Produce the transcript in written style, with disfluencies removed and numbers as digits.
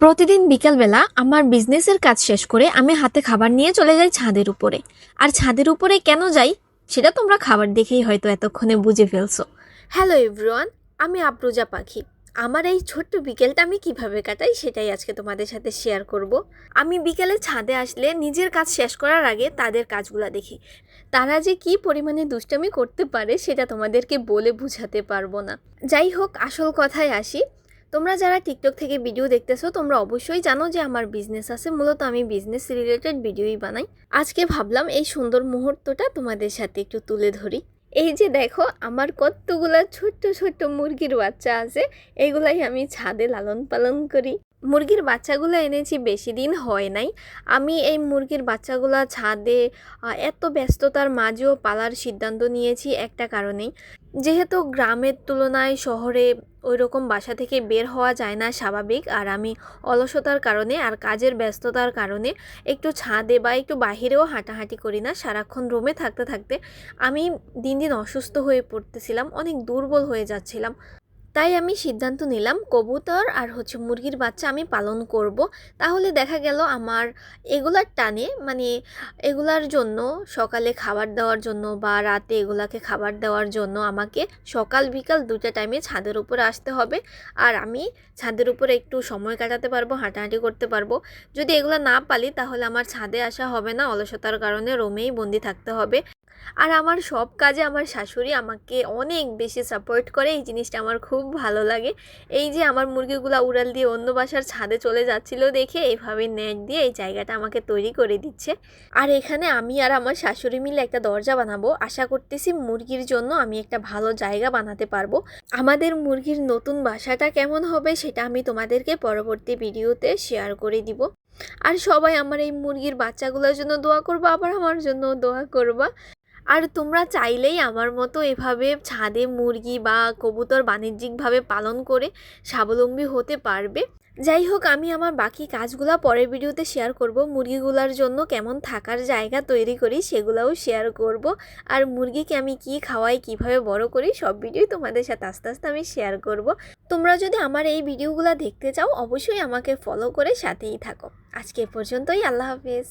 প্রতিদিন বিকালবেলা আমার বিজনেসের কাজ শেষ করে আমি হাতে খাবার নিয়ে চলে যাই ছাদের উপরে। আর ছাদের উপরে কেন যাই সেটা তোমরা খাবার দেখেই হয়তো এতক্ষণে বুঝে ফেলছো। হ্যালো এভরিওয়ান, আমি আফরোজা পাখি। আমার এই ছোট্ট বিকেলটা আমি কিভাবে কাটাই সেটাই আজকে তোমাদের সাথে শেয়ার করব। আমি বিকেলে ছাদে আসলে নিজের কাজ শেষ করার আগে তাদের কাজগুলো দেখি। তারা যে কি পরিমাণে দুষ্টামি করতে পারে সেটা তোমাদেরকে বলে বোঝাতে পারবো না। যাই হোক, আসল কথায় আসি। তোমরা যারা টিকটক থেকে ভিডিও দেখতেছো তোমরা অবশ্যই জানো যে আমার বিজনেস আছে, মূলত আমি বিজনেস রিলেটেড ভিডিওই বানাই। আজকে ভাবলাম এই সুন্দর মুহূর্তটা তোমাদের সাথে একটু তুলে ধরি। এই যে দেখো, আমার কতগুলা ছোট্ট ছোট্ট মুরগির বাচ্চা আছে, এগুলাই আমি ছাদে লালন পালন করি। মুরগির বাচ্চাগুলো এনেছি, বেশি দিন হয় নাই। আমি এই মুরগির বাচ্চাগুলা ছাদে এত ব্যস্ততার মাঝেও পালার সিদ্ধান্ত নিয়েছি একটা কারণেই। যেহেতু গ্রামের তুলনায় শহরে ওই রকম বাসা থেকে বের হওয়া যায় না স্বাভাবিক, আর আমি অলসতার কারণে আর কাজের ব্যস্ততার কারণে একটু ছাদে বা একটু বাহিরেও হাঁটাহাঁটি করি না। সারাক্ষণ রুমে থাকতে থাকতে আমি দিন দিন অসুস্থ হয়ে পড়তেছিলাম, অনেক দুর্বল হয়ে যাচ্ছিলাম। তাই আমি সিদ্ধান্ত নিলাম কবুতর আর মুরগির বাচ্চা আমি পালন করব। তাহলে দেখা গেল আমার এগুলার টানে, মানে এগুলার জন্য সকালে খাবার দেওয়ার জন্য বা রাতে এগুলাকে খাবার দেওয়ার জন্য আমাকে সকাল বিকাল দুটা টাইমে ছাদের উপরে আসতে হবে। আর আমি ছাদের উপরে একটু সময় কাটাতে পারবো, হাঁটাহাঁটি করতে পারবো। যদি এগুলো না পালি তাহলে আমার ছাদে আসা হবে না, অলসতার কারণে রুমেই বন্দি থাকতে হবে। আর আমার সব কাজে আমার শাশুড়ি আমাকে অনেক বেশি সাপোর্ট করে, এই জিনিসটা আমার খুব ভালো লাগে। এই যে আমার মুরগিগুলা উড়াল দিয়ে অন্য বাসার ছাদে চলে যাচ্ছিল দেখে এইভাবে নেট দিয়ে এই জায়গাটা আমাকে তৈরি করে দিচ্ছে। আর এখানে আমি আর আমার শাশুড়ি মিলে একটা দরজা বানাবো। আশা করতেছি মুরগির জন্য আমি একটা ভালো জায়গা বানাতে পারবো। আমাদের মুরগির নতুন বাসাটা কেমন হবে সেটা আমি তোমাদেরকে পরবর্তী ভিডিওতে শেয়ার করে দিব। আর সবাই আমার এই মুরগির বাচ্চাগুলোর জন্য দোয়া করবা, আবার আমার জন্য দোয়া করবা। আর তোমরা চাইলেই আমার মতো এভাবে ছাদে মুরগি বা কবুতর বাণিজ্যিকভাবে পালন করে স্বাবলম্বী হতে পারবে। যাই হোক, আমি আমার বাকি কাজগুলো পরের ভিডিওতে শেয়ার করব। মুরগিগুলোর জন্য কেমন থাকার জায়গা তৈরি করি সেগুলোও শেয়ার করব। আর মুরগিকে আমি কি খাওয়াই, কিভাবে বড় করি, সব ভিডিওই তোমাদের সাথে আস্তে আস্তে আমি শেয়ার করব। তোমরা যদি আমার এই ভিডিওগুলো দেখতে চাও অবশ্যই আমাকে ফলো করে সাথেই থাকো। আজকে এ পর্যন্তই, আল্লাহ হাফেজ।